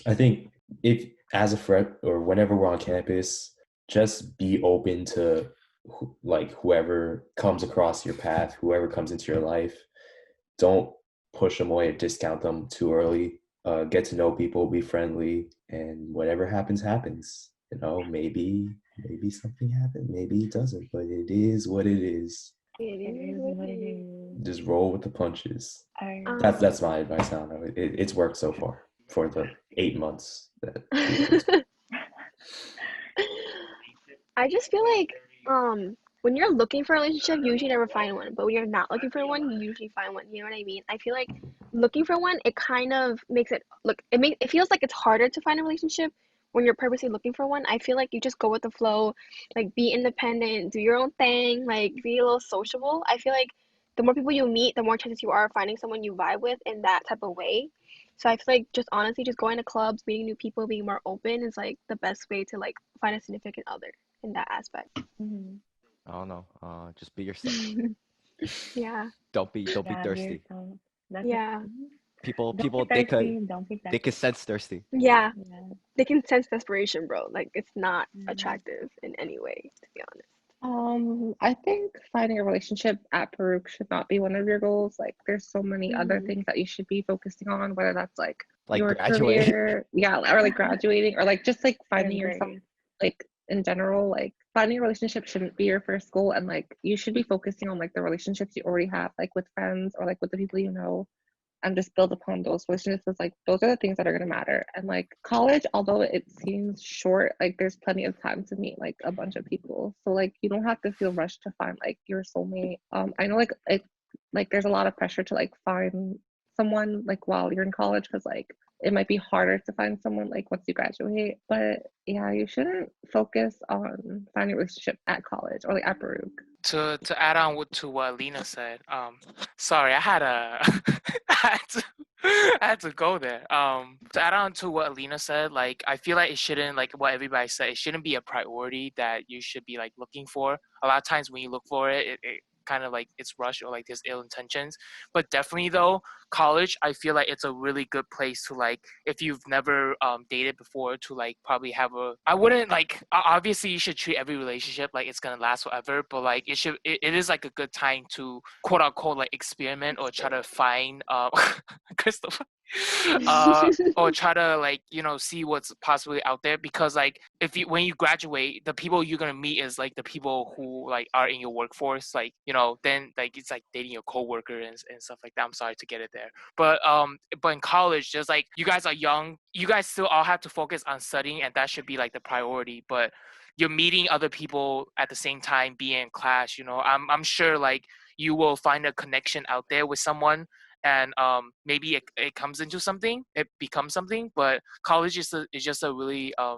I think if as a friend or whenever we're on campus, just be open to like whoever comes across your path, whoever comes into your life. Don't push them away or discount them too early. Get to know people, be friendly, and whatever happens, happens. Maybe something happened, maybe it doesn't, but it is what it is. It It is is what what it it is. is. Just roll with the punches. That's my advice. I don't know. It's worked so far for the 8 months that we've been together. I just feel like when you're looking for a relationship, you usually never find one. But when you're not looking for one, you usually find one. You know what I mean? I feel like looking for one, it kind of makes it look it feels like it's harder to find a relationship when you're purposely looking for one. I feel like you just go with the flow, like be independent, do your own thing, like be a little sociable. I feel like the more people you meet, the more chances you are of finding someone you vibe with in that type of way. So I feel like just honestly just going to clubs, meeting new people, being more open is like the best way to like find a significant other in that aspect. Mm-hmm. I don't know. Just be yourself. Yeah. Don't be Yeah, be thirsty. yourself. That's Yeah. People Don't be they thirsty. Don't be they can thirsty. sense thirsty. Yeah. Yeah. They can sense desperation, bro. Like it's not Mhm. attractive in any way, to be honest. I think finding a relationship at Baruch should not be one of your goals. Like, there's so many other things that you should be focusing on, whether that's like Like your graduate. career, yeah, or like graduating, or like just like finding Third yourself grade. like in general, like finding a relationship shouldn't be your first goal, and like you should be focusing on like the relationships you already have, like with friends or like with the people you know, and just build upon those relationships. Like those are the things that are going to matter. And like college, although it seems short, like there's plenty of time to meet like a bunch of people, so like you don't have to feel rushed to find like your soulmate. I know like there's a lot of pressure to like find someone like while you're in college, because like it might be harder to find someone like once you graduate. But yeah, you shouldn't focus on finding a relationship at college or like at Baruch. To add on to what Alina said, sorry, I had I had to I had to go there. To add on to what Alina said, like I feel like it shouldn't, like what everybody said, it shouldn't be a priority that you should be like looking for. A lot of times when you look for it kind of like it's rushed or like there's ill intentions. But definitely though, college, I feel like it's a really good place to, like, if you've never dated before, to like probably have a, I wouldn't like, obviously you should treat every relationship like it's gonna last forever, but like it is like a good time to quote unquote like experiment or try to find Krystal, or try to like, you know, see what's possibly out there. Because like if you, when you graduate, the people you're gonna meet is like the people who like are in your workforce, like, you know, then like it's like dating your coworker and stuff like that. I'm sorry to get it there, but in college, just like you guys are young, you guys still all have to focus on studying, and that should be like the priority. But you're meeting other people at the same time, being in class, you know, I'm sure like you will find a connection out there with someone, and maybe it comes into something, it becomes something. But college is just a really I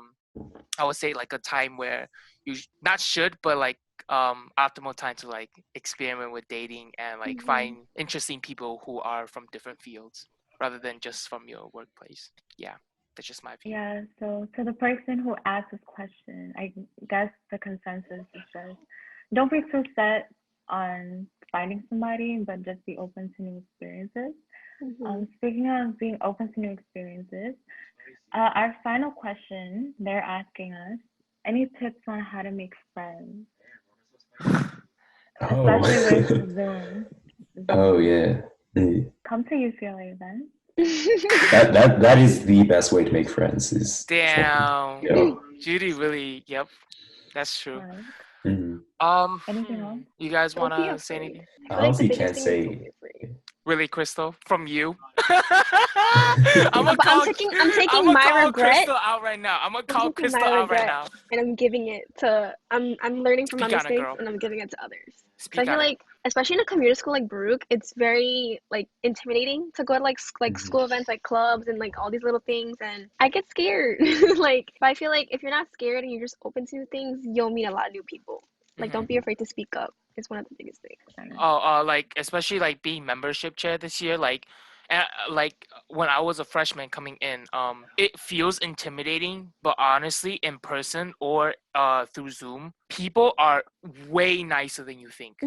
would say like a time where you not should, but like optimal time to like experiment with dating and like find interesting people who are from different fields rather than just from your workplace. Yeah, that's just my view. Yeah, so to the person who asked this question, I guess the consensus is just don't be so set on finding somebody, but just be open to new experiences. Speaking of being open to new experiences, our final question, they're asking us, any tips on how to make friends? Especially with Zoom. Oh yeah. Come to UCLA then. That is the best way to make friends. Is Damn, you know. Judy really, yep, that's true. Right. Anything else? You guys Don't be want to say afraid. anything? I I feel like the honestly biggest can't thing is don't be say. afraid. Really, Krystal? From you? But I'm taking my call regret. Krystal out right now. I'm gonna I'm call taking Krystal my out right regret now. and I'm giving it to I'm learning from my Speak on it, mistakes girl. and I'm giving it to others. So Speak I feel on it. like, especially in a community school like Baruch, it's very like intimidating to go to like school events, like clubs and like all these little things, and I get scared. Like, but I feel like if you're not scared and you're just open to new things, you'll meet a lot of new people. Like, don't be afraid to speak up. It's one of the biggest things. Like especially like being membership chair this year, like, like when I was a freshman coming in, it feels intimidating, but honestly, in person or through Zoom, people are way nicer than you think.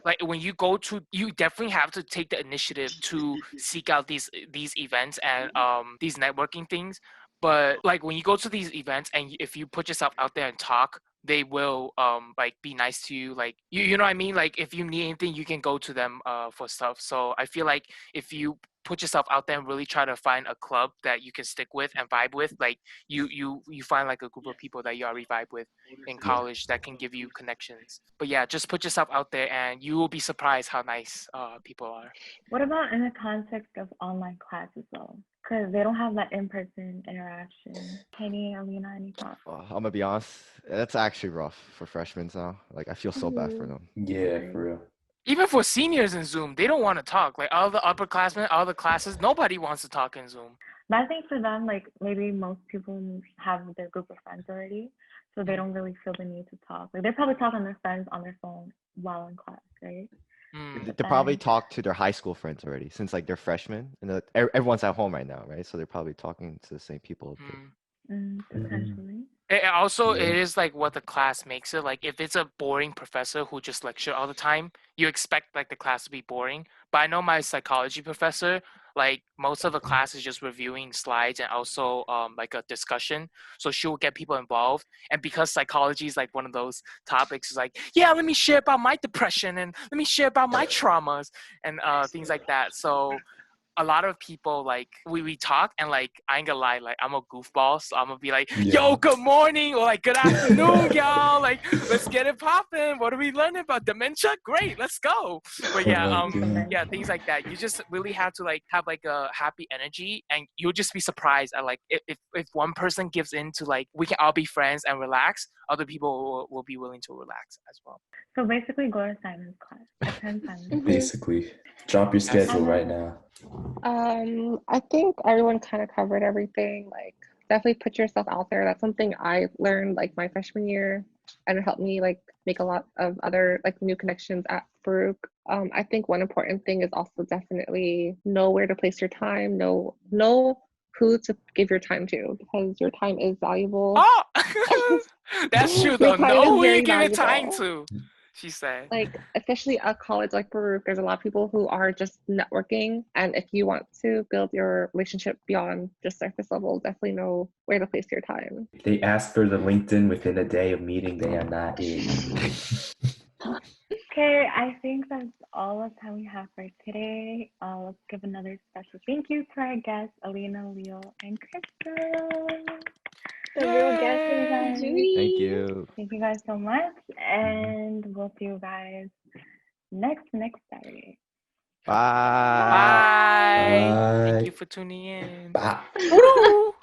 Like when you go to, you definitely have to take the initiative to seek out these events and these networking things. But like when you go to these events and if you put yourself out there and talk, they will like be nice to you. Like you know what I mean? Like if you need anything, you can go to them for stuff. So I feel like if you put yourself out there and really try to find a club that you can stick with and vibe with, like you find like a group of people that you already vibe with in college that can give you connections. But yeah, just put yourself out there and you will be surprised how nice people are. What about in the context of online classes though? Because they don't have that in-person interaction. Kenny, Alina, any thoughts? I'm gonna be honest, that's actually rough for freshmen now. Like I feel so bad for them. Yeah, for real. Even for seniors in Zoom, they don't want to talk. Like all the upperclassmen, all the classes, nobody wants to talk in Zoom. But I think for them, like maybe most people have their group of friends already, so they don't really feel the need to talk. Like they're probably talking to their friends on their phone while in class, right? They probably talk to their high school friends already, since like they're freshmen and everyone's at home right now, right? So they're probably talking to the same people. Potentially. It also, it is like what the class makes it. Like if it's a boring professor who just lecture all the time, you expect like the class to be boring. But I know my psychology professor, like most of the class is just reviewing slides and also like a discussion. So she'll get people involved. And because psychology is like one of those topics, is like, yeah, let me share about my depression and let me share about my traumas and things like that. So a lot of people like we talk and like I ain't gonna lie, like I'm a goofball, so I'm gonna be like, Yeah. yo, good morning or like good afternoon, y'all. Like let's get it popping. What are we learning about dementia? Great, let's go. But yeah, Oh my God. yeah, things like that. You just really have to like have like a happy energy, and you'll just be surprised at like if one person gives in to like we can all be friends and relax, other people will be willing to relax as well. So basically, go to Simon's class. Attend Simon's class. Basically, drop your schedule right now. I think everyone kind of covered everything. Like, definitely put yourself out there. That's something I learned like my freshman year, and it helped me like make a lot of other like new connections at Baruch. I think one important thing is also definitely know where to place your time. Know who to give your time to, because your time is valuable. Oh, that's true though. Your time Know is who you very give it time valuable. to, she said. Like, especially a college like Baruch, there's a lot of people who are just networking, and if you want to build your relationship beyond just surface level, definitely know where to place your time. If they ask for the LinkedIn within a day of meeting, they are not in. Okay, I think that's all the time we have for today. Let's give another special thank you to our guests, Alina, Leo, and Krystal. The real guest is Yay. Judy. Thank you. Thank you guys so much, and we'll see you guys next Saturday. Bye. Bye. Bye. Thank you for tuning in. Bye. Woo!